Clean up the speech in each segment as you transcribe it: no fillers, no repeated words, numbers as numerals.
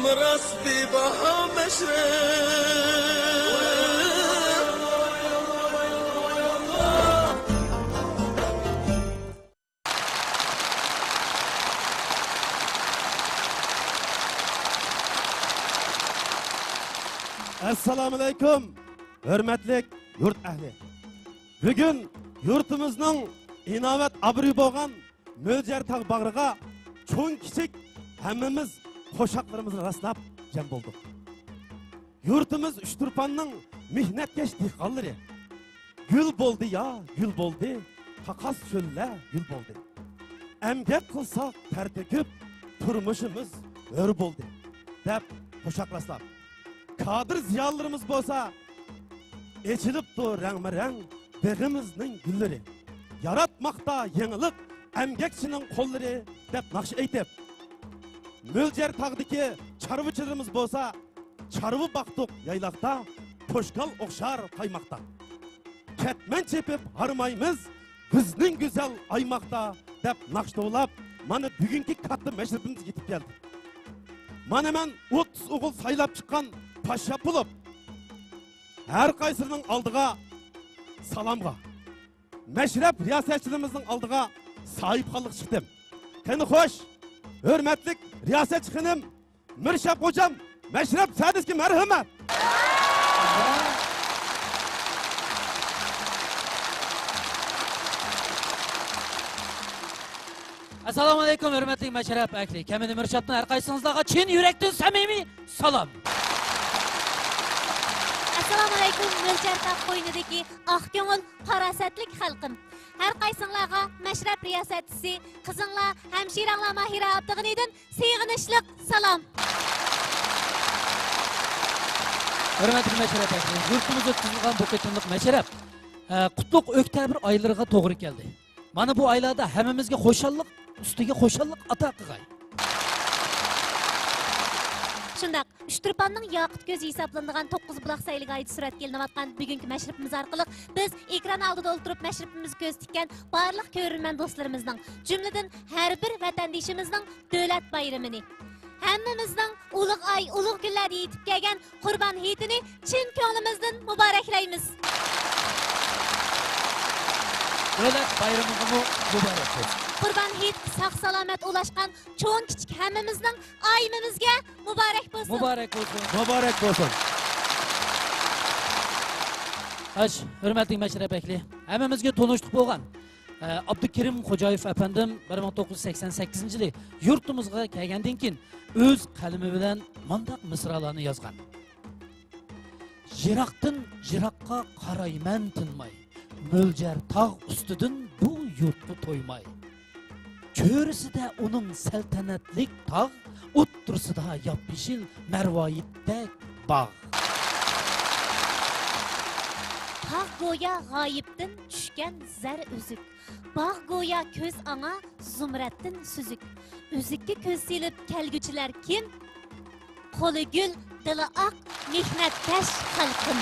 مراس ببها Assalomu alaykum, hurmatli yurt ahli. Bugun yurtimizning inovat obro'y bo'lgan Mo'ljar tog' bag'riga cho'ng kichik hammamiz qo'shoqlarimizni rastlab jam bo'ldik. Yurtimiz Uchturpanning mehnatkash dehqonlari gul bo'ldi ya, gul bo'ldi. Taqas cho'llar gul bo'ldi. Emgak qilsak ter to'kib, turmushimiz ör bo'ldi deb qo'shoq rastlab. Kadir ziyonlarımız bolsa, eçilipdi rang-rang begimizning gulleri. Yaratmakta yenilik emgekçinin kolları dep nakş eytip. Mo'ljar tog'dagi charvıçılarımız bolsa, charvı baktık yaylakta, poşkal okşar kaymakta. Ketmen çepip harmayımız, bizning güzel aymakta dep nakş doğulap, mana bugünkü katlı meşrepimiz yetip geldi. Mana men 30 oğul saylap çıkan paşa bulup, her kaysırının aldığa salamga, meşrep riyasetçilerimizin aldığa sahip kalık çıktım. Kendi hoş, hürmetlik riyaset çıkınım, Mürşep hocam, meşrep sadiski merhamet. Assalomu alaykum hurmatli Masharaf akli. Kamini Murshidning har qaysinizlarga chin yurakdan samimiy salom. Assalomu alaykum Mo'ljar tog' qo'ynidagi oq ko'ngil farosatlik xalqim. Har qaysinglarga Mashrab riyosatchisi qizinglar hamshiranglar Mahira Abdug'aniydan sig'inishliq salom. Hurmatli Masharaf akli, yurtimizda tuzilgan bu qitimliq Masharaf qutlug' oktyabr oylariga to'g'ri keldi. Mana bu oylarda hammamizga xo'shallik ustiga xo'shallik ato qilgay. Shundaq, Uchturpanning yoqut ko'zi hisoblanadigan 9 buloq sayliga oid suratga ilinayotgan bugungi mashribimiz orqali biz ekran oldida o'tirib mashribimizni ko'z tikkan barliq ko'rurman do'stlarimizning, jumladan har bir vatandishimizning davlat bayramini, hammamizning ulug' oy, ulug' kunlar yetib kelgan Qurban hayitini chin ko'nglimizdan muboraklaymiz. Davlat bayramimiz muborak bo'lsin. Qurban hayit sog' salomat ulashgan cho'ng kichik hammamizning oyimizga muborak bo'lsin. Muborak bo'lsin. Muborak bo'lsin. Hoş, hurmatli Masharaf akli, hammamizga tanishlik bo'lgan Abdukerim Xo'jayev afandim 1988-yili yurtimizga kelgandan keyin o'z qalami bilan mandaq misralarni yozgan. Jiroqdan jiroqqa qarayman tinmay, Mo'ljar tog' ustidan bu yurtni to'ymay. Cho'risida uning saltanatlik tog', o'ttirsida yop-yeshil marvoyitdek bog'. Tog' go'yo g'oyibdan tushgan zar uzuk. Bog' go'yo ko'z anga zumratdan suzuk. Uzukka ko'z silib kelguchilar kim? Qo'li gul, dili oq, mehnatkash xalqim.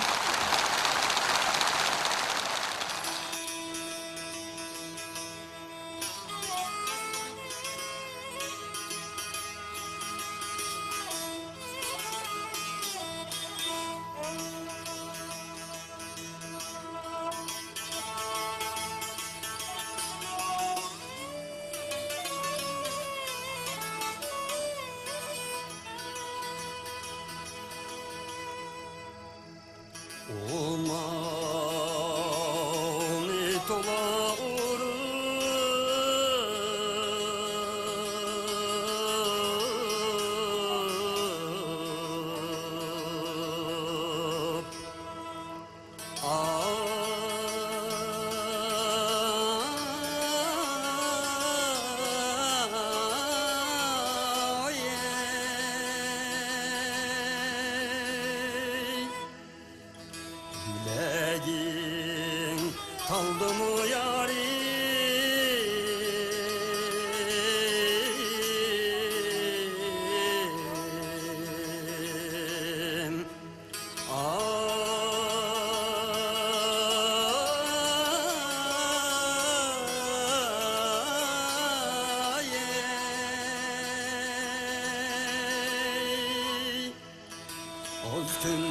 tün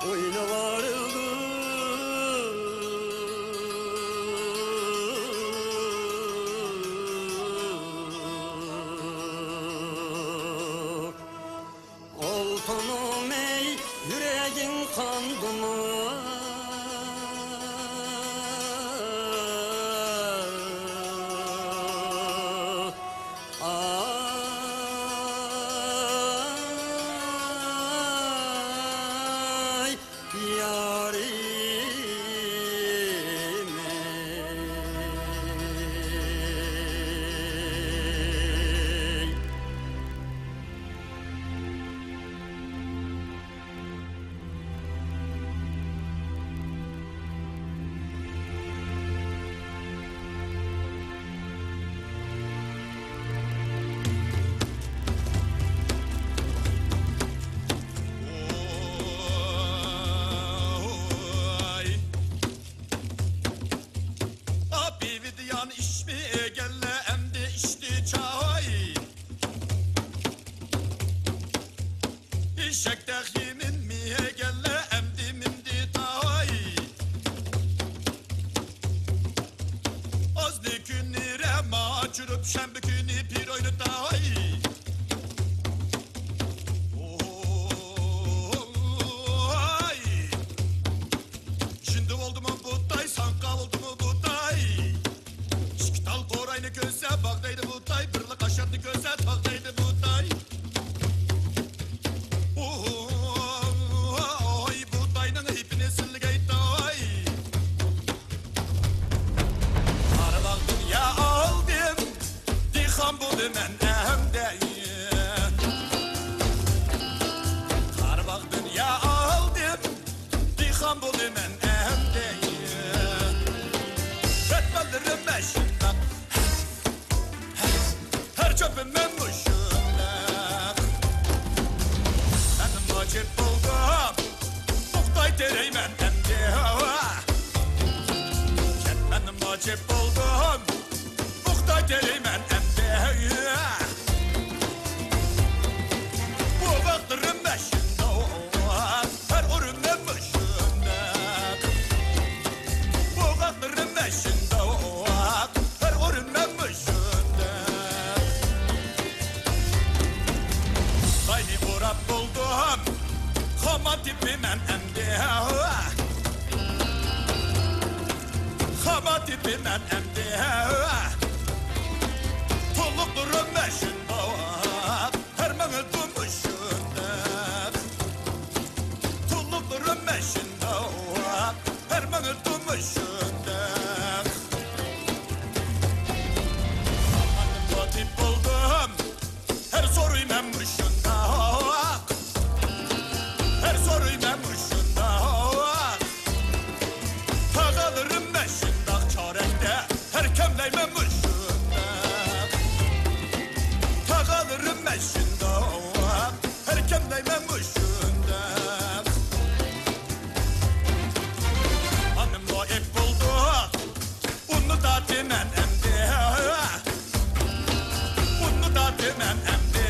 oyna varıldı. Oltanım ey yüreğin kandı mı? Ay yarim ey. Oy. Abi vidyan işmi gelle emdi içti çay. İşek dehimin mi gelle emdi mimdi tay. Azlı günlere maçırıp şembe günü bir oyunu tay. Oy. Şimdi oldu mu buğday, sankal oldu mu buğday? Şikital korayını göze bağdaydı buğday, birlik aşardı göze bağdaydı buğday. Oy buğdayının ipini silgeydi ay. Arabak dünya aldım, dihan buldum ben emdeyim. Arabak dünya aldım, dihan buldum ben emdeyim. Etmelirim meşimden, her çöpümün muşundan. Benim acip buldum, buğday dereymen emdi hava. Benim acip buldum, buğday dereymen emdi hava. Bu vaktlerim meşimden, her ürünüm muşundan. Bu vaktlerim meşimden, her ürünüm muşundan. Haydi uğrap buldum, kama tipimen emdi hava. Kama tipimen emdi hava. Tulluk durum meşinde, her mağıl dumuşundan. Tulluk durum meşinde, her mağıl dumuşundan. Amanım batip buldum, her soruyu ben muşunda. Her soruyu ben muşunda. Tağalırım meşindak çarekte, her kemleyme muşunda. Tağalırım meşindak, her kemleyme muşunda. Hanımla ip bulduk, unu da demen emdi. Unu da demen emdi.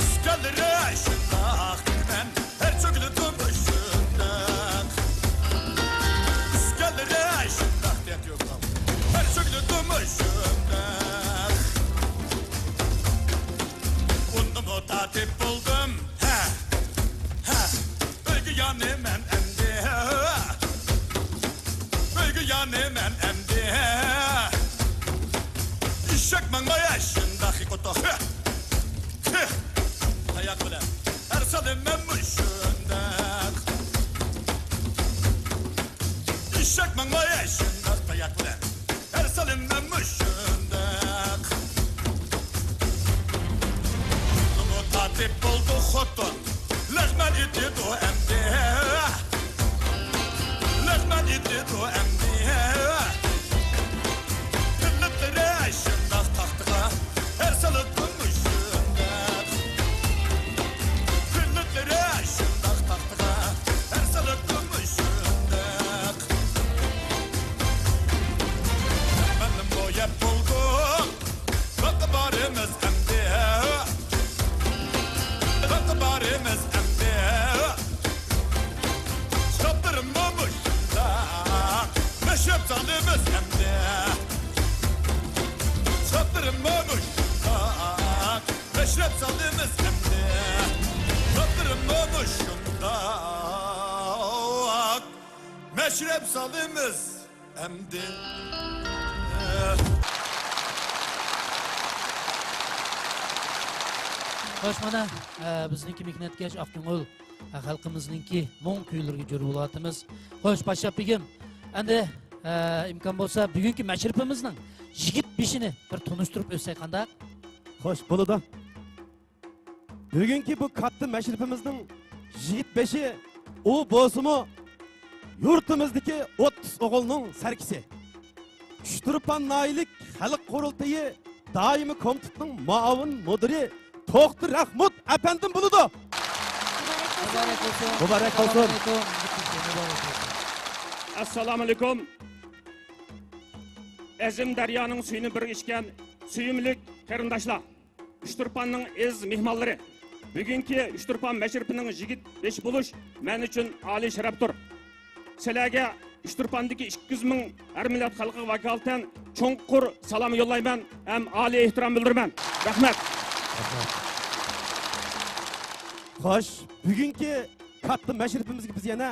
Üskelleri şındak demen, her çökülü dumuşundak. Üskelleri şındak diyet yok lan. Her çökülü dumuşundak. Unumu tatip buldum. Bölgü yanımen emdi. Bölgü yanımen emdi. İşek mangmaya şındak hikoto. Ayak bile. Her salim memuşundak. İşek mangmaya şındak. Ayak bile. Her salim memuşundak. Unumu tatip buldu khotun. Lezmen iti du emdi. Lezmen iti du emdi. Kırlıkları şındak taktığa. Her salı dumuşundak. Kırlıkları şındak taktığa. Her salı dumuşundak. Benim boya buldum. Bakı barımız emdi. Bakı barımız meşrep salımız. Emdi. Xo'sh, mana bizningki mehnatkash Afg'onol xalqimizningki mo'ng kuylariga jo'r bo'layotimiz. Xo'sh, Pashshapigim, endi imkon bo'lsa bugungi mashribimizning yigit beshini bir tunishtirib o'tsak qanday? Xo'sh, bo'ladi. Bugungi bu katta mashribimizning yigit beshi u bo'lsa-mu yurtimizdagi 30 o'g'ilning sarkisi. Uchturpan Naylik xalq qurultayi doimiy komitetning muavin mudiri To'xtir Rahmat apandim bo'ladi. Muborak bo'lsin. Assalomu alaykum. Azim daryoning suyini bir ichgan suyimlik qarindoshlar. Uchturpanning ez mehmonlari. Bugungi Uchturpan mashribining yigit 5 bo'lish men uchun oliy sharafdir. Sizlarga Uchturpandagi 200 ming har millat xalqiga vakolatan cho'nqur salom yo'llayman, ham oliy ehtirom bildiraman. Rahmat. Xo'sh, bugungi katta mashribimizga biz yana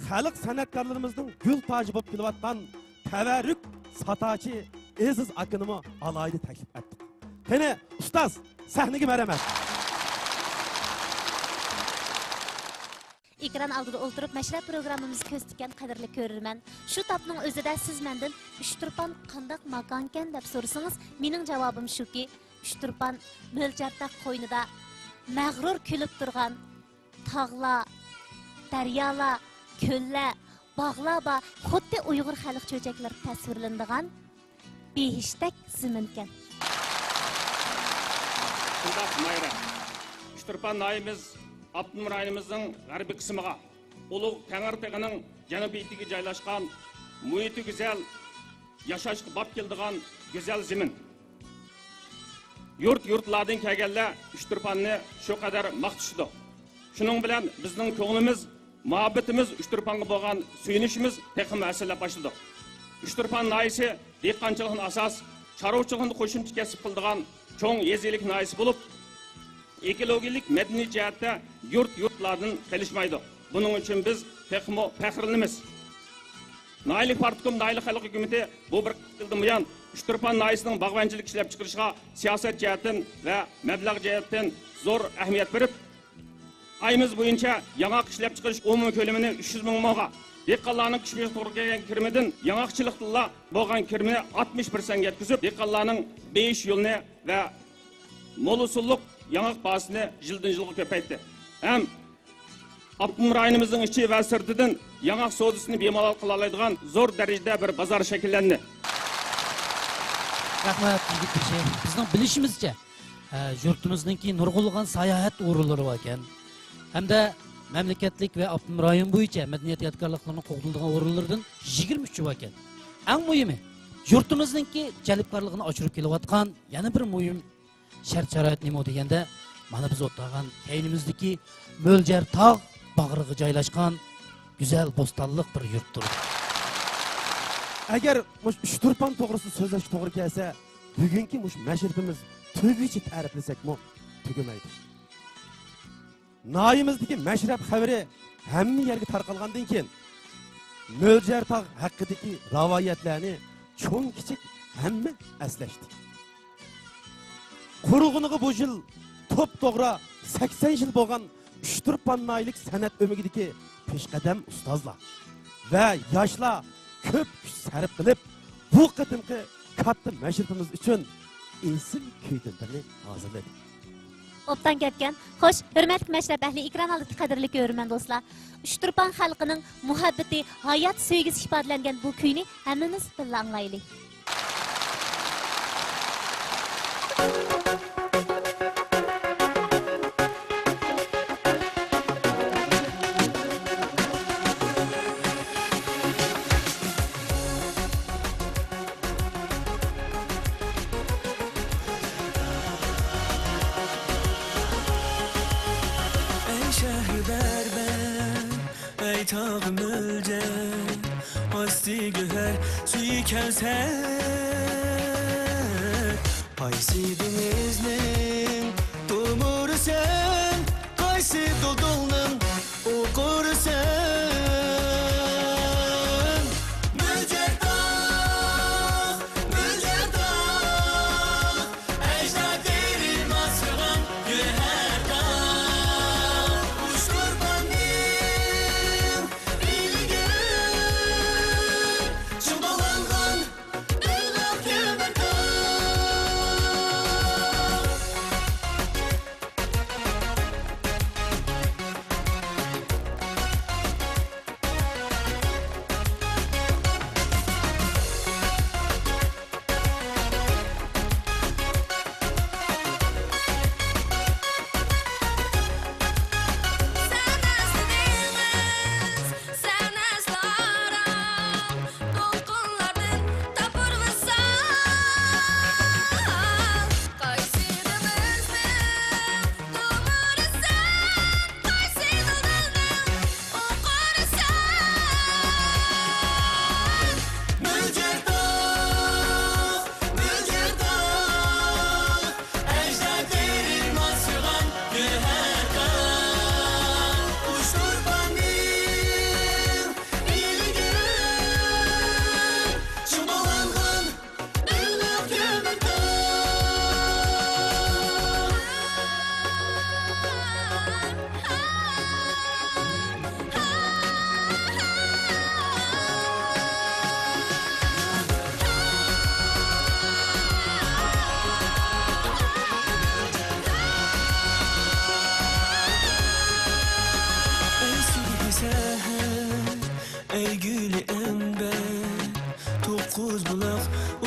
xalq san'atkorlarimizning gul toji bo'lib kelayotgan tavarruk satachi Aziz akanimi alayda taklif etdik. Qani, ustoz, sahnaga marhamat. Ekran oldida o'ltirib mashrab programmamizni ko'z tikkan qadrli ko'rurman. Shu topning o'zida siz mendan Uchturpan qandaq makonkan deb so'rasangiz, mening javobim shuki, Uchturpan mo'ljartaq qo'ynida mag'rur kulib turgan tog'lar, daryolar, ko'llar, bog'lar va xuddi Uyg'ur xalq cho'chaklar tasvirlanadigan behishtak ziminkan. Shundoq mayra. Uchturpan nayimiz Abdum rayonimizning g'arbiy qismiga, Ulug' Tangirtog'ining janubiy-betiga joylashgan muhiti go'zal, yashashga bop keladigan go'zal zimin. Yurtlardan kelganlar Uchturpanni shu qadar maqtashdi. Shuning bilan bizning ko'nglimiz, muhabbatimiz Uchturpanga bo'lgan suyunishimiz texim asillab boshladi. Uchturpan nayisi dehqonchilikning asos, chorvachilikni qo'shimcha kasb qiladigan cho'ng yezilik nayisi bo'lib, ekologik madaniy jihatda yurtlardan qilishmaydi. Buning uchun biz texmo faxrlanamiz. Naylik partikum Naylik xalq hukumati bu bir yildan buyon Uchturpan nayisining bog'bonchilik ishlab chiqarishiga siyosat jihatdan va mablag' jihatdan zo'r ahamiyat berib, ayimiz bo'yicha yong'oq ishlab chiqarish umumiy ko'lamini 300 ming so'mga, dehqonlarning kishmish to'g'ri kelgan kirimidan yong'oqchilikda bo'lgan kirimini 60% yetkazib, dehqonlarning 5 yo'lni va mo'lusulluq yong'oq bahasini yildan yilga ko'paytdi. Ham Abdum rayonimizning ichi va sirtidan yong'oq savdosini bemalol qila oladigan zo'r darajada bir bozor shakllandi. Rahmat, yigit kishi. Bizning bilishimizcha, yurtimizningki nurg'ulg'an sayohat o'rinlari bor ekan. Hamda mamlakatlik va Abdum rayon bo'yicha madaniyat yodgorliklarini qo'g'dilgan o'rinlardan 23 bor ekan. Eng muhimi, yurtimizningki jalbkorligini oshirib kelayotgan yana bir muhim shart-sharoit nima deganda, mana biz o'tgan kaynimizdagi mo'ljar tog' bag'riga joylashgan go'zal bo'stonliq bir yurtdir. Agar Uchturpan to'g'risida so'zlash to'g'ri kelsa, bugungi mashribimiz tugichi ta'riflasakmi tugamaydi. Noyimizdagi mashrab xabari hamma yerga tarqalgandan keyin mo'ljar tog' haqidagi rivoyatlarni cho'ng kichik hamma eslashdi. Qurug'uniga bu yil to'p-to'g'ri 80 yil bo'lgan Uchturpan Naylik san'at o'migidagi peshqadam ustozlar va yoshlar ko'p kuch sarf qilib, bu qatimqi katta mashribimiz uchun esil kuylarni hozirladi. Obdan ketgan, xo'sh, hurmatli mashrab ahli, ekran oldida qadrli ko'rurman do'stlar. Uchturpan xalqining muhabbati, hayot sevgisi ifodalangan bu kuyni hammamiz birga anglaylik. Ey tağım ölce, asti güher suyu kelsen. Haysi deniznin dumuru sen, kaysi dodolun okur sen.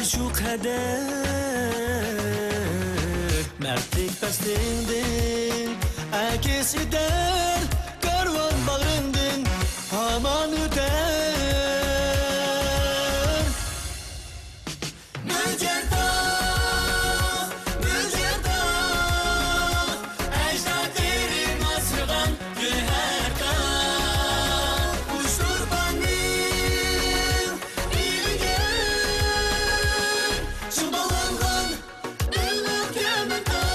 şu kadar Mertlik pestindin Akisi der Karvan bağrındın Aman öter Mücer dağ Mücer dağ Ecdaderim asrıgan Güher dağ Kuştur benim İlgen Şubalangan Ellak yemin dağ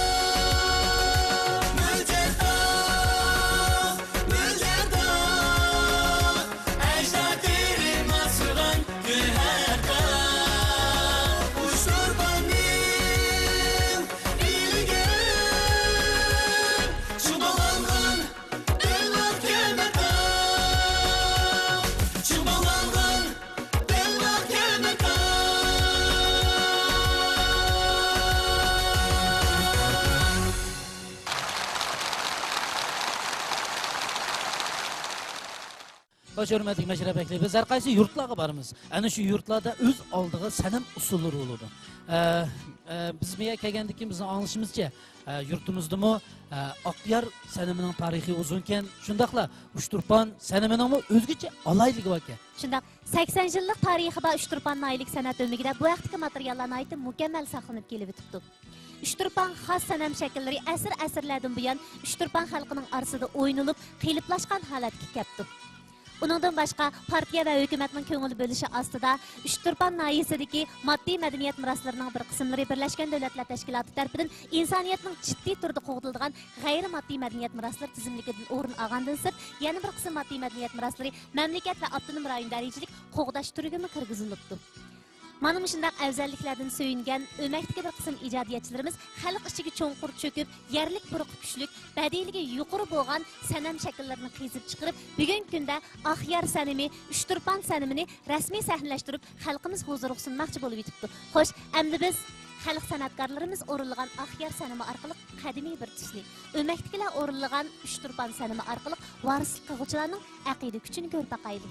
Mücer dağ Mücer dağ Ecdaderim asrıgan Güher dağ Kuştur benim İlgen Şubalangan Ellak yemin dağ Şubalangan Ellak yemin dağ Baş hürmetli meşrebekli, biz her qaysi yurtlarga barımız. Ana şu yurtlarda öz aldığı sanam usulleri oludu. Biz buraya kelgandan keyin bizning anglashimizcha yurtimizdami Aqyar sanamining tarihi uzunken, shundaqla Uchturpan sanamining o'zgacha alayligi bor ekan. Şundak 80 yıllık tarihi ba Üçturpan nailik sanat ömrügide bu vaxtki materiallarına ait mükemmel saklanıp gelip bitipti. Üçturpan xas sanam şekilleri əsrlərdən bu yan Üçturpan xalqının arasında oynulup, qiyiliplaşqan halatga kelibdi. Bundan başqa partiya və hökumətinin köngül bölüşü astıda Üçturpan nahiyesidəki maddi mədəniyyət miraslarının bir qismləri Birləşmiş Dövlətlər Təşkilatı tərəfindən insaniyyətin ciddi turda qoğdulduğan qeyri-maddi mədəniyyət mirasları tizimligindən orun alğandan sırt, yana bir qism maddi mədəniyyət mirasları məmləkət və avtonom rayon dərəcəlik qoğdaş türügümü qırğızılıbdı. Mana şundaq afzalliklardan söyünген öməkdəki bir qism ijadiyatçılarımız xalq içigi çoğunqur çöküp, yerlik buruq güçlük, bədiliği yuquru bolğan sanam şəkillərini qizib çıxırıb, bugün gündə Aqyar sanami, Üçturpan sanamini rəsmi səhnələşdirib, xalqımız huzuru sunmaqçı bolub yetibdi. Xoş, əmdi biz xalq sanatkarlarımız orulğan Aqyar sanami arqılıq qədimi bir tüslü, öməkdəkilə orulğan Üçturpan sanami arqılıq varislik qılğıçılarının əqidi küçünü görüp baqaylı.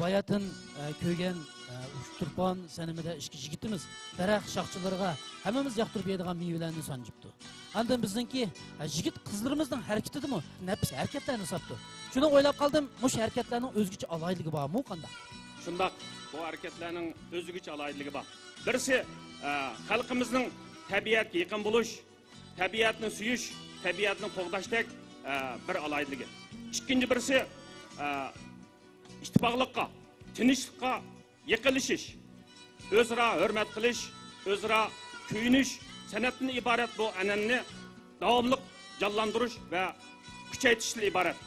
Bayatın köygen Turpan senimide işki jigitimiz daraxt şaqçılarga hammamiz yoqtirib yeydigan meyvelerini sanjıptı. Andan bizningki jigit qizlarimizning harakatidimi nafs harakatlarni saptı. Shuni o'ylab qoldim, mush harakatlarning o'zgacha alayligi bormi qanday? Shundaq, bu harakatlarning o'zgacha alayligi bor. Birisi xalqimizning tabiatga yaqin bo'lish, tabiatni suyish, tabiatni qo'g'dashdek bir alayligi. Ikkinchi birisi ittifoqlikqa, tinchlikqa yiqilishish, o'zaro hurmat qilish, o'zaro kuyinish, san'atdan iborat bu an'anani davomli jonlantirish va kuchaytirishdan iborat.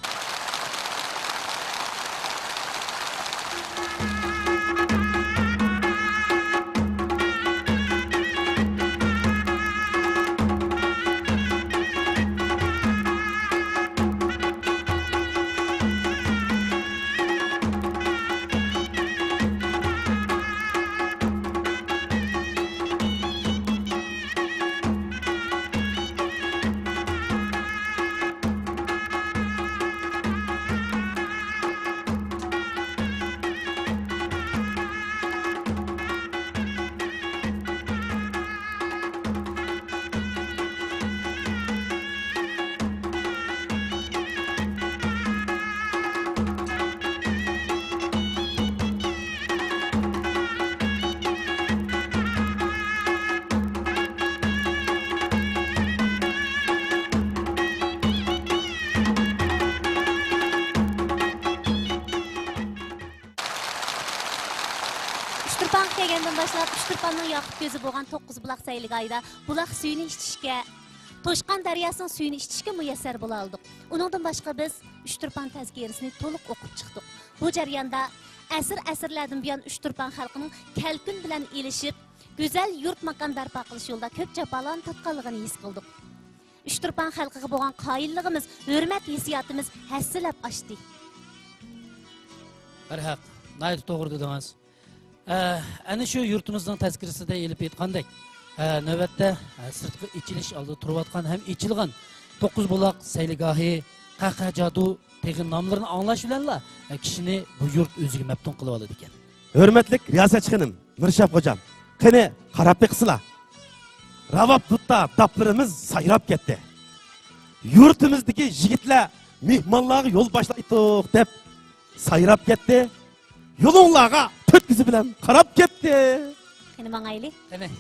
Turpan kelgandan boshlab Turpanning yoqib ko'zi bo'lgan 9 buloq sayligayda buloq suyini ichishga, Toshqon daryosining suyini ichishga muyassar bo'la oldik. Uningdan boshqa biz Turpan tazkirisini to'liq o'qib chiqdik. Bu jarayonda asrlardan buyon Turpan xalqining kalkun bilan elishib, go'zal yurt makon barpo qilish yo'lida ko'p jafolarni tatqanligini his qildik. Turpan xalqiga bo'lgan qoyilligimiz, hurmat hissiyotimiz hassilab oshdi. Barhaq, nayt to'g'ri dedingiz. Ana shu yurtimizning tazkirisida elib aytgandek, navbatda sirtqi ichilish oldi turayotgan ham ichilgan 9 buloq sayligohi, qaqajadu tegin nomlarini anglash bilanla kishini bu yurt o'ziga maftun qilib oladi ekan. Hurmatli riyosatchi xonim, Mirshab hocam, qani qarab beqsizlar. Ravab tutda daplarimiz sayrab ketdi. Yurtimizdagi yigitlar mehmonlarga yo'l boshlaydiq deb sayrab ketdi. Yo'linglarga to'rt ko'zi bilan qarab ketdi. Qani mangayli.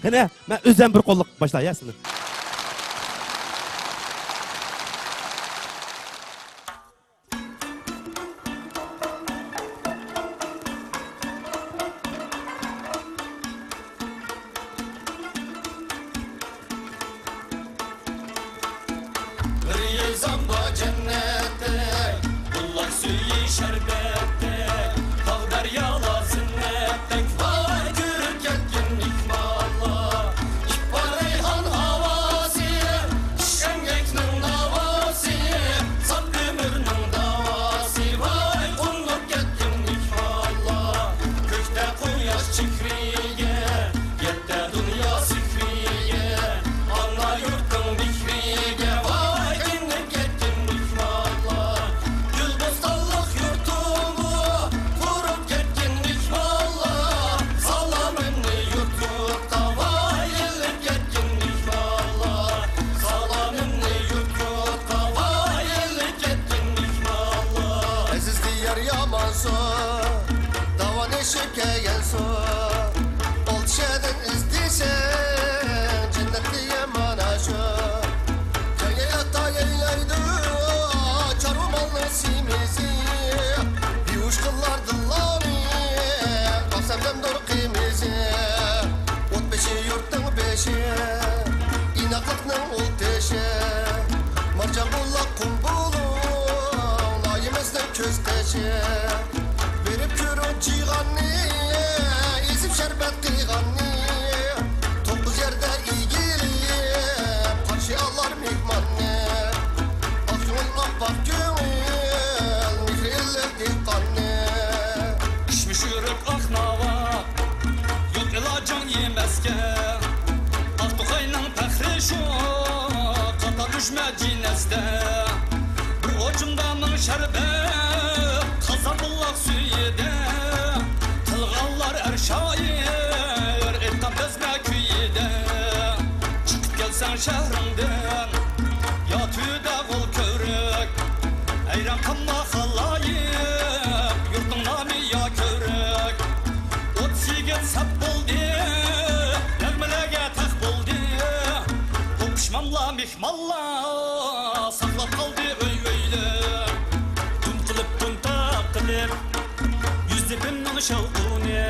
Qani, men o'zim bir qo'lliq boshlayasizlar. teşe İnaklıkның ol teşe Marcan bullak kum bulun Ayımızның köz teşe Verip körün çiğanni Ezip şerbet kıyganni Dokuz yerde ilgilip Karşı allar mihmanni Akyol abbak göğül Mihrillik dikkanni Pişmiş yürek aknava Yok ilacın yemeske Aktukay'nın pekri şu Kata düşme cineste Bir ucunda mın şerbet Kazan bullak süyede Kılganlar er şair Ettan bezme küyede Çıkıp gelsen şehrinden Ya tüyde kol körük Eyran kanma halayip Yurtun nami ya körük Ot sigin sap buldu Negmelege tak buldu Bu pişmanla mihmalla Saklap kaldı öyle Tüm kılıp tüm tak kılıp Yüz dipimden şalkuni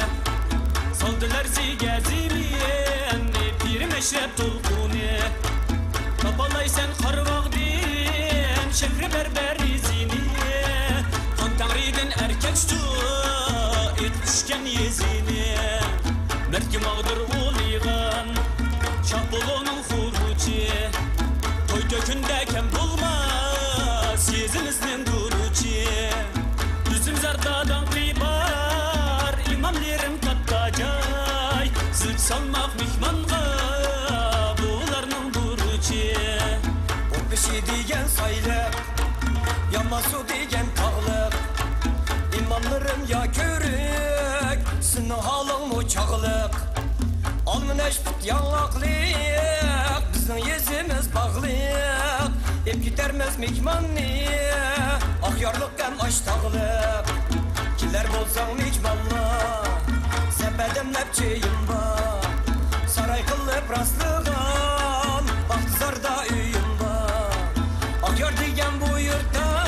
Saldılar zigaziliyen Pirim eşrep tulkuni Kapalay sen karvağdin Şehri berber izini Kan tanrıdın erkek şu Et düşken yezini Mertki mağdur uligan Şahbulunun huruci Toy tökünde kem bulmaz Yezinizden duruci Üzüm zardadan kıybar İmamlerim kattacay Zık salmak mihmanğa Buğularının duruci O pişi diyen saylık Yanma su diyen tağlık İmamlarım ya körük Sını halın uçaklık Almın eşbit yanlaklık Bizim yüzümüz bağlık Hep gidermez mikmanni Akyarlık hem aştağlık Kiler bolsan mikmanla Sepedem lepçeyim var Saray kılıp rastlığın Bahtızarda üyüm var Akyar diyen bu yurtta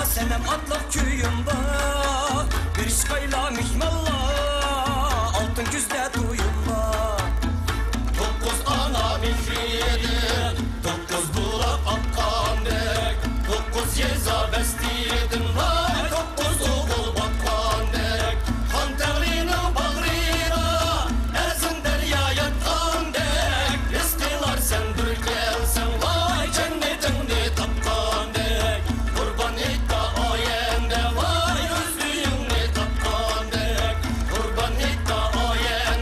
Senem atlık küyüm var Bir işkayla mihmalla Altın küzde duyum var Dokuz ana mihriyedi Dokuz bulak akkandek Dokuz yeza bestiyedin Vay dokuz oğul bakkandek Han teğrinin bağrına Erzin derya yatkandek Rızkılar sen bir gelsen Vay cennetini tapkandek Kurban itta ayende Vay özlüğünü tapkandek Kurban itta ayende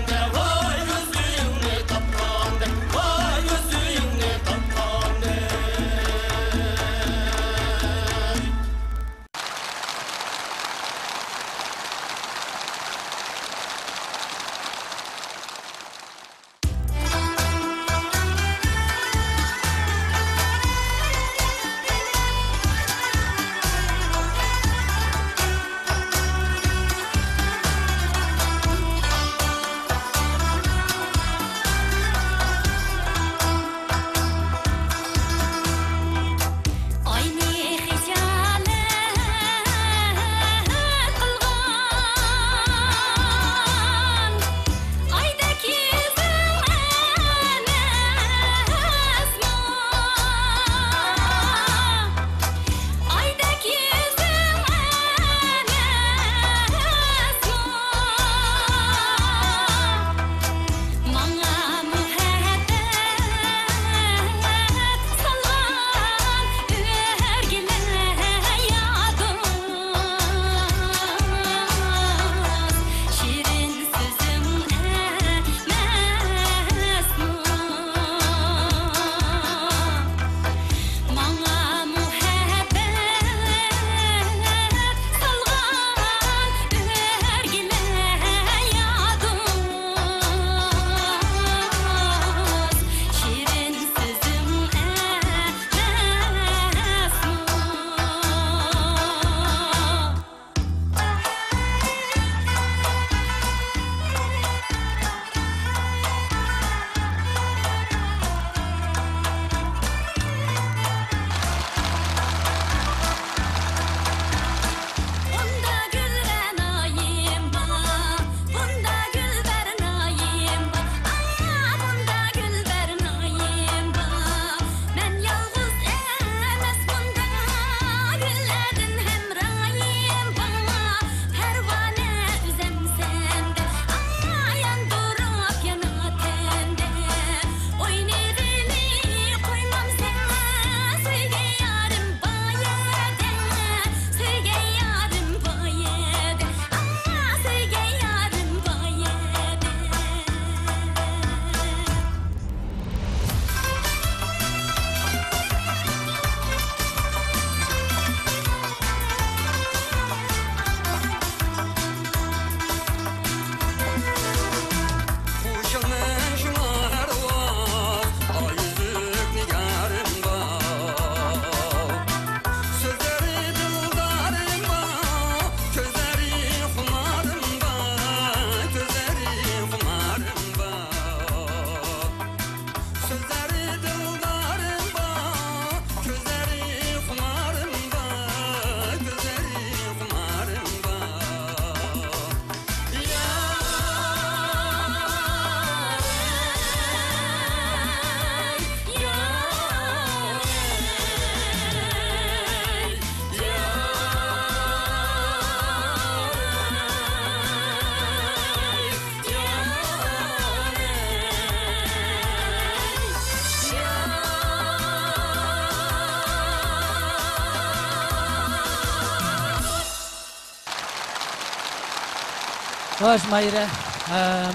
Xo'sh, Mayra,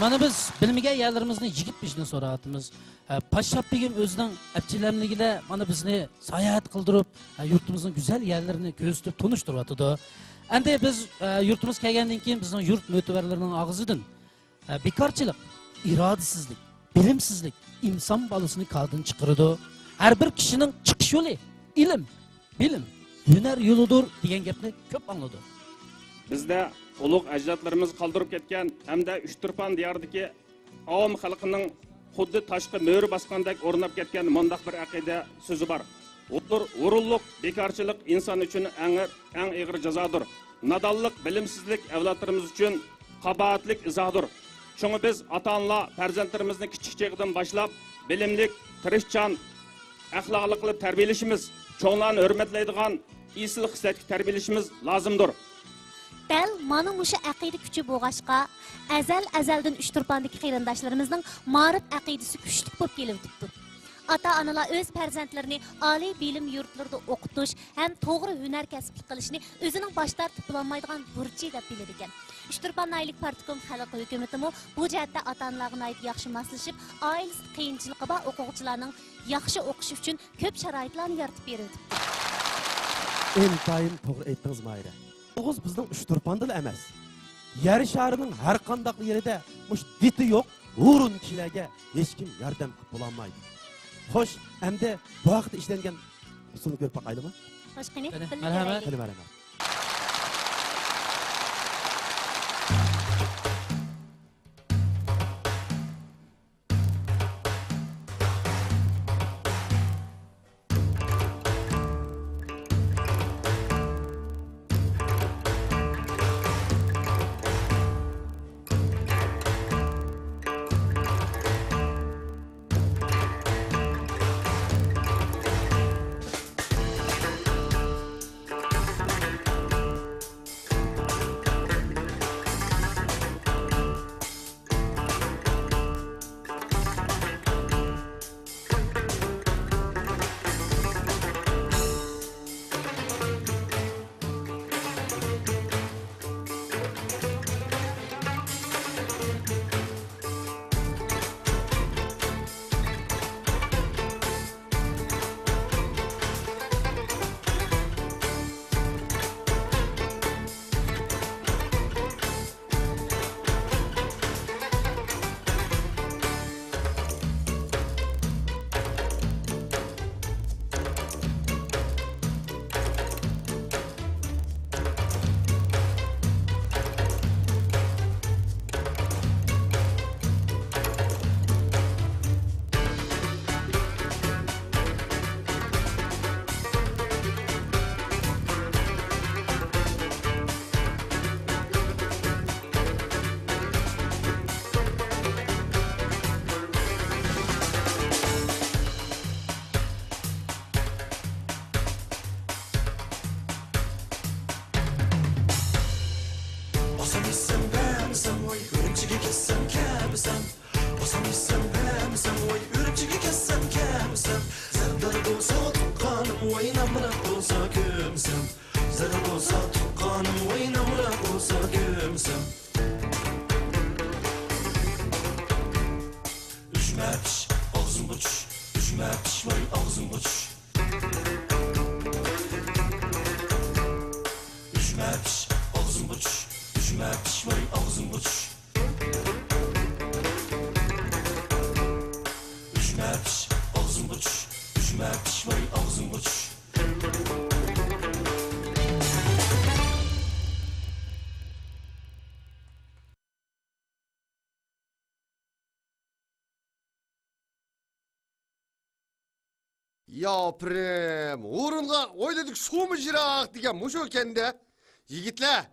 mana biz bilmagan yerlarimizni yigit bishni so'rayapmiz. Pashshab begim o'zining apchilarligida mana bizni sayohat qildirib, yurtimizning go'zal yerlarini ko'zitib tunishtiryapti. Endi biz yurtimiz kelgandan keyin bizning yurt mo'tabarlarining og'zidan bekorchilik, irodasizlik, bilimsizlik inson bolasini qaldan chiqaradi. Har bir kishining chiqish yo'li ilm, bilim, hunar yo'lidir degan gapni ko'p angladim. Bizda ulug' ajdodlarimiz qoldirib ketgan hamda Uchturpan diyoridagi avom xalqining xuddi tashqi mo'r bosgandek o'rnab ketgan mundaq bir aqida so'zi bor. O'rinliq bekorchilik inson uchun eng og'ir jazodir. Nadonlik, bilimsizlik avlodlarimiz uchun qabohatlik izohdir. Chunki biz ota-onalar farzandlarimizni kichik chog'dan boshlab bilimlik, tirishchan, axloqli qilib tarbiyalashimiz, cho'nglarni hurmatlaydigan isil xislatga tarbiyalashimiz lozimdir. Dal mana mushu aqida kuchi bo'lg'ashqa, azaldan Uchturpandagi qarindoshlarimizning ma'rif aqidasi kuchli bo'lib kelibdi. Ata-onalar o'z farzandlarini oliy bilim yurtlarida o'qitish ham to'g'ri hunar kasb qilishni o'zining bosh tortib bo'lmaydigan burchi deb bilar ekan. Uchturpan naylik partikom xalq hukumatimi bu jihatda ota-onalarga yaxshi moslashib, oilasi qiyinchiligi bor o'quvchilarning yaxshi o'qishi uchun ko'p sharoitlarni yaratib berdi. Intayin to'g'ri aytdingiz Mayra. Oğuz bizning Uchturpanda emas. Yer sharining har qanday yerida mush diti yo'q, o'rin kishilarga hech kim yordam qilib bo'lolmaydi. Xo'sh, endi bu vaqtda ishlangan usulni ko'rib boqaylikmi? Xo'sh, qani, marhamat. Marhamat. Yaprem, orunga oyladık su mu jirak digen muşu kende. Yigitler,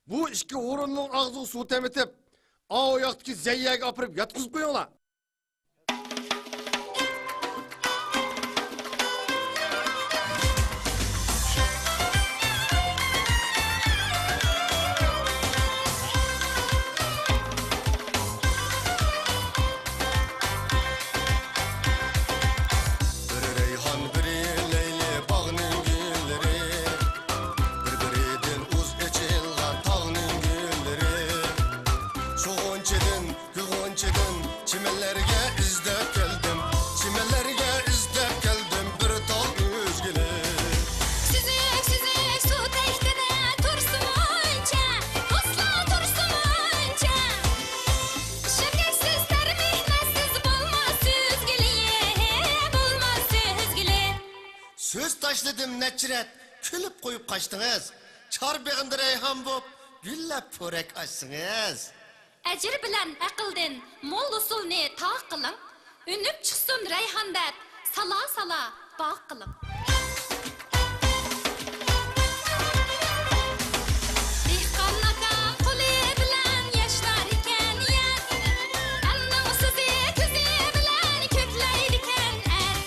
bu iki orunun ağzı su temetip, o yaktaki zeyyek apırıp yatkızıp koyuyorlar. Söz taşladım neçiret, külüp koyup kaçtınız. Çarbağında reyhan bop, güllep porek açsınız. Əcir bilən əqildin mol usulni taq qılın. Ünüp çıxsın reyhandat, sala bağ qılın. Dehqonnaka quli bilan yaşlar iken yaz. Anның sizi kuzi bilan kökleydiken er.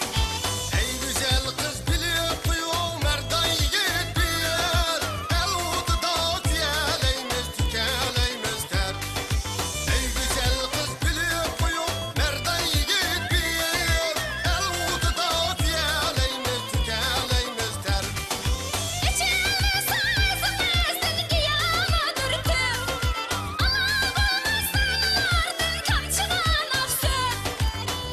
Ey güzel kız biliyor kuyum merdan yigit bir. El uğuda tüyeleyimiz tükeleyimiz ter. Ey güzel kız biliyor kuyum merdan yigit bir. El uğuda tüyeleyimiz tükeleyimiz ter. İçimde sazımızın qiyama dürtüm. Alağımız sayılardın kamçıdan afsın.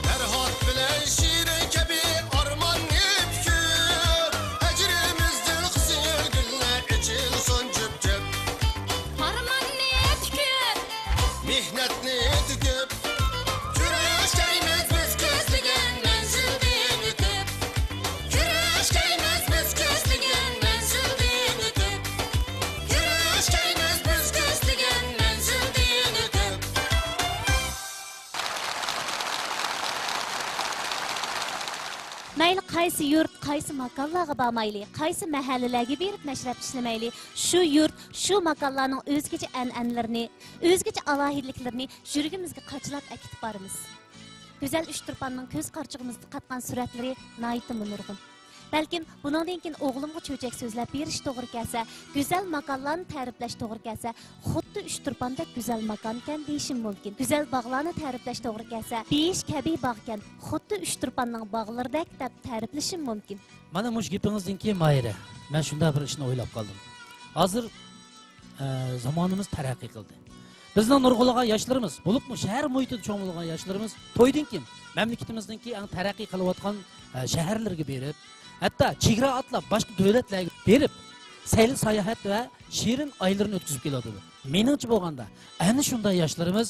Ferhat bilen şirin kebi arman nipkür. Ecrimizdir kızıl gülle içilsin cüp cüp. Harmanni tükür. Mihnetni tüküp Güreşkeyimiz biz közlügen menzilden ötüp Güreşkeyimiz biz közlügen menzilden ötüp Güreşkeyimiz biz közlügen menzilden ötüp Mayli qaysi yurt, qaysi makonlarga bormayli, qaysi mahallalarga berib mashrab ishlamayli, shu yurt, shu makonlarning o'zgacha an'analarini, o'zgacha alohidliklarini yuragimizga qachilab akitib boramiz. Go'zal Uchturpanning ko'z qarchig'imizda qatgan suratlari nihoyatda nurg'un. Balkim buningdan keyin o'g'limga cho'chak so'zlab berish to'g'ri kelsa, go'zal makonlarni ta'riflash to'g'ri kelsa, xuddi Uchturpandek go'zal makon ekan deyishim mumkin. Go'zal bog'larni ta'riflash to'g'ri kelsa, besh kabi bog' ekan, xuddi Uchturpanning bog'laridek deb ta'riflashim mumkin. Mana mush gapingizdan keyin Mayra, men shunda bir ishni o'ylab qoldim. Hozir zamonimiz taraqqiy qildi. Bizning nurg'ulagan yoshlarimiz, bo'libmi shahar muhitida cho'ng bo'lgan yoshlarimiz to'ydan keyin mamlakatimizning eng taraqqiy qilayotgan shaharlarga berib, hatto chegara atlab boshqa davlatlarga berib, sayl sayohat va shirin oylarni o'tkazib keladi. Meningcha bo'lganda, ana shunday yoshlarimiz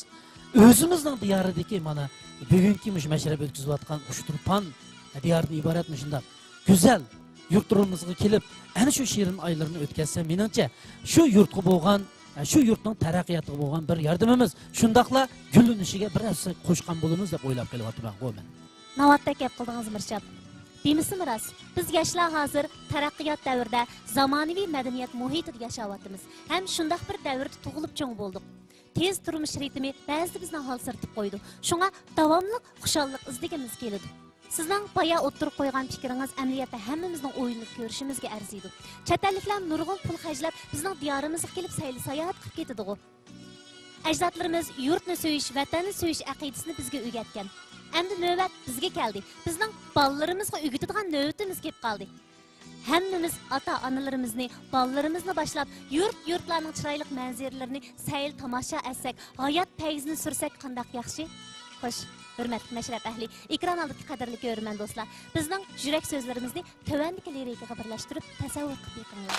o'zimizning diyoridagi mana bugungi mush mashrab o'tkazayotgan Uchturpan diyordan iborat shunday go'zal yurtimizga kelib, ana shu shirin oylarni o'tkazsa, meningcha shu yurtga bo'lgan shu yurtning taraqqiyotiga bo'lgan bir yordamimiz, shundaqla gullanishiga biroz qo'shgan bo'lamiz deb o'ylab kelyapman men. Navbatda gap qildingiz Mirshab. Demisimi rost? Biz yoshlar hozir taraqqiyot davrida zamonaviy madaniyat muhitida yashayapmiz. Ham shundaq bir davrda tug'ilib cho'ng bo'ldik. Tez turmush ritmi ba'zida bizni hol sirtib qo'ydi. Shunga davomli xushallik izlagimiz keladi. Sizning boya o'ttirib qo'ygan fikringiz amaliyotda hammamizning o'yinib ko'rishimizga arziydi. Chet elliklar nurg'un pul xarjlab bizning diyorimizga kelib sayli sayohat qilib ketadi-ku. Ajdodlarimiz yurtni so'yish, vatanni so'yish aqidasini bizga o'rgatgan. Endi navbat bizga keldi. Bizning bolalarimizga o'rgatadigan navbatimiz kelib qoldi. Hammamiz ota-onalarimizni, bolalarimizni boshlab yurtlarning chiroyli manzaralarini sayl tomosha etsak, hayot payzini sursak qanday yaxshi? Xo'sh, hurmatli mashrab ahli, ekran oldidagi qadrli ko'rman do'stlar, bizning yurak so'zlarimizni tövandagi lirikaga birlashtirib tasavvur qilib yiqinglar.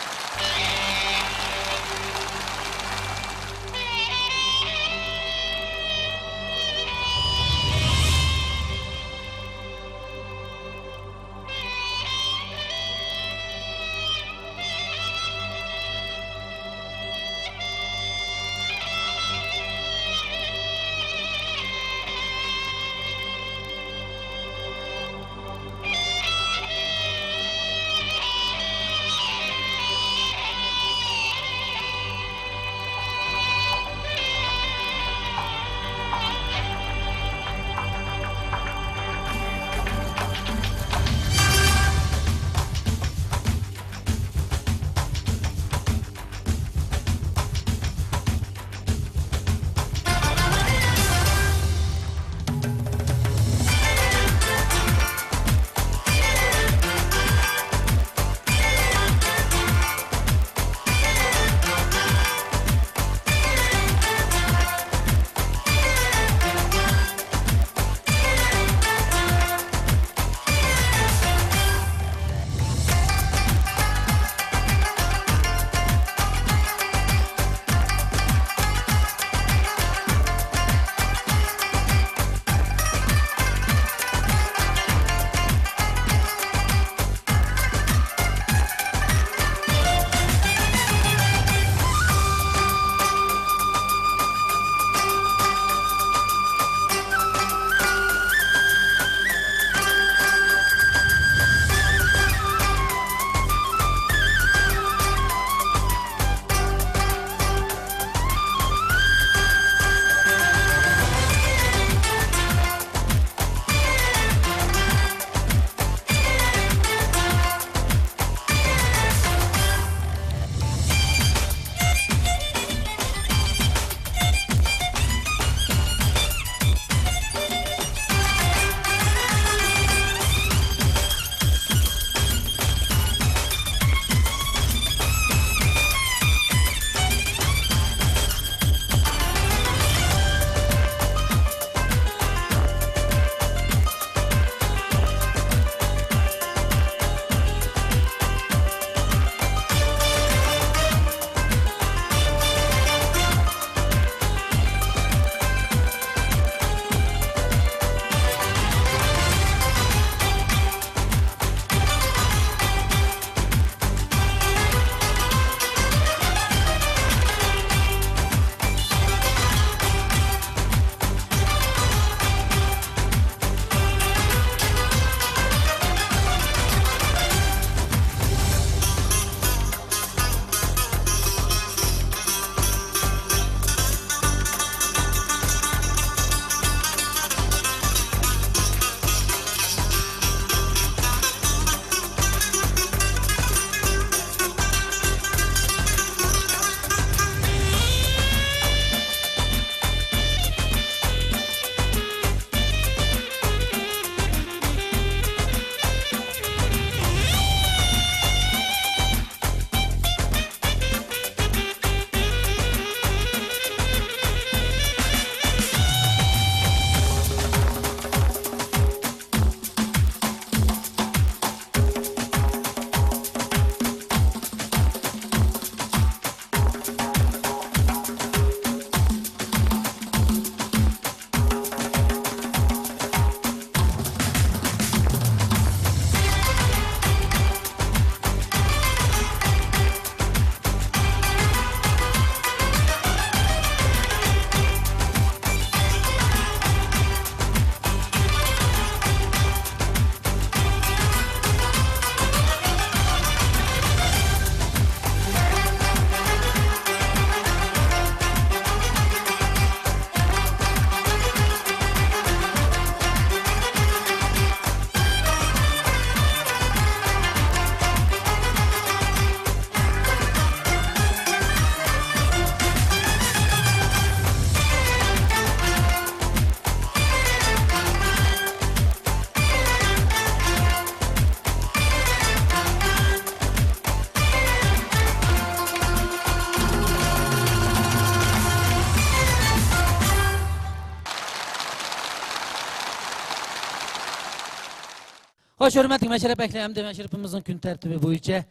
Hoş hürmetli meşrep ekleğimde meşrepimizin gün tertibi boyunca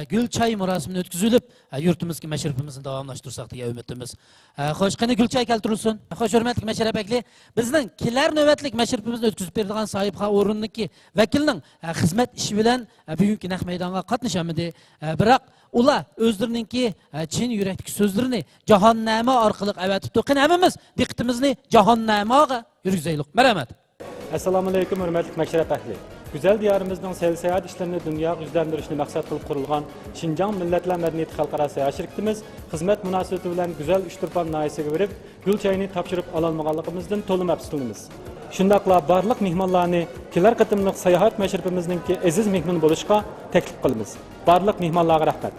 gül çay murasimini ötküzülüp yurtumuzki meşrepimizni davamlaştırsak diye ümitimiz. Hoş qani gül çay keltirsin. Hoş hürmetli meşrep ekli bizning kelar nöbetlik meşrepimizni ötküzüp berdigan sahipha o'rninniki vakilning xizmat ishi bilan bugungi naq maydonga qatnashamidi. Biroq ular o'zlarininki chin yurakdagi so'zlarini jahonnama orqali avatibdi. Qani hammamiz diqqatimizni jahonnamaga yurgizaylik. Marhamat. Assalamu alaykum hürmetli meşrep ehli. Güzel diyarımızın seyahat işlerini dünya yüzlendirişini maksat kılıp kurulgan Şinjan Milletler Medeniyeti Halkara Seyahat Şirketimiz hizmet münasebeti bilen güzel Üçtürpan naisiga verip gül çayını tapşırıp alanmaganlığımızdan tolu mepsilimiz. Şundakla barlık mihmanlarını kiler katımlık seyahat meşrepimizninki aziz mihman buluşka teklif kılımız. Barlık mihmanlarına rahmet.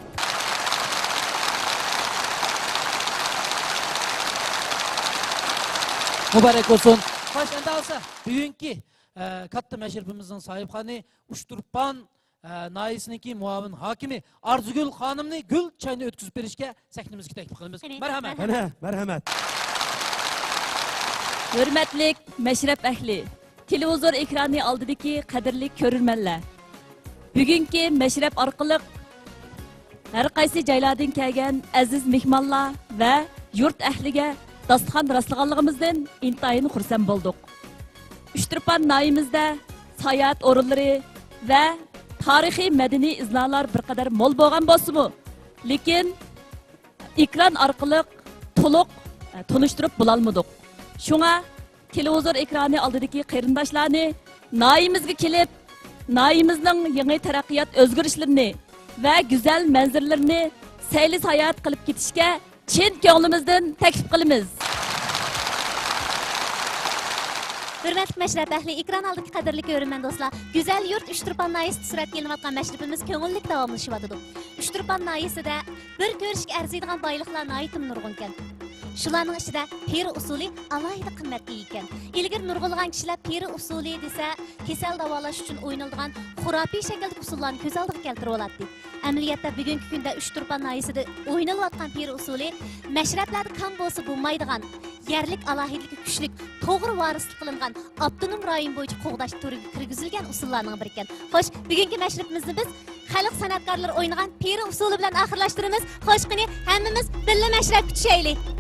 Mübarek olsun. Hoş enda olsa bugünkü katta meşrepimizin sahiphanı Üçtürpan naisiniki muavin hakimi Arzugül Hanım'ni gül çayını ötküzüp berişke sahnimizga teklif qilamiz. Merhamet. Merhamet. Hürmetlik meşrep ehli, televizor ekranı aldidiki qadrli ko'rurmanlar. Bugungi meşrep orqali har qaysi joylardan kelgan aziz mehmonlar va yurt ahliga dasturxon rastlaganligimizdan intayin xursand bo'ldik. Üçtürpan nayimizda sayohat o'rinlari va tarixiy madaniy iznalar bir qadar mo'l bo'lgan bo'lsa-mu, lekin ekran orqali to'liq tanishtirib bo'lolmadik. Şuna televizor ekranı aldidagi qarindoshlarni nayimizga kelib, nayimizning yangi taraqqiyot o'zgarishlarini va go'zal manzaralarini sayli sayohat qilib ketishga chin ko'nglimizdan taklif qilamiz. Hürmetli meşrep ehli, ekran aldaki qadrli ko'rurman do'stlar. Güzel yurt Üçtürpan nayisida suratga ilinayotgan meşrepimiz ko'ngillik davomlashyapti. Üçtürpan nayisida bir ko'rishga arziydigan boyliqlar nihoyatda nurg'un ekan. Shularning ichida peri usuli alohida qimmatga ekan. Ilgari nurg'ulg'an kishilar peri usuli desa, kasal davolash uchun o'ynaladigan xurafiy shakldagi usullarni ko'z oldiga keltirib oladi. Amaliyotda bugungi kunda Üçtürpan nayisida o'ynalayotgan peri usuli meşreplarda kam bo'lsa bo'lmaydigan, yerlik alohidligi kuchlik, to'g'ri varislik qilingan avtonom rayon bo'yicha qo'g'dash turiga kirgizilgan usullarning biri ekan. Xo'sh, bugungi meşrepimizni biz xalq san'atkorlari o'ynagan peri usuli bilan oxirlashtiramiz. Xo'sh, qani hammamiz birga meşrep kuchaylik.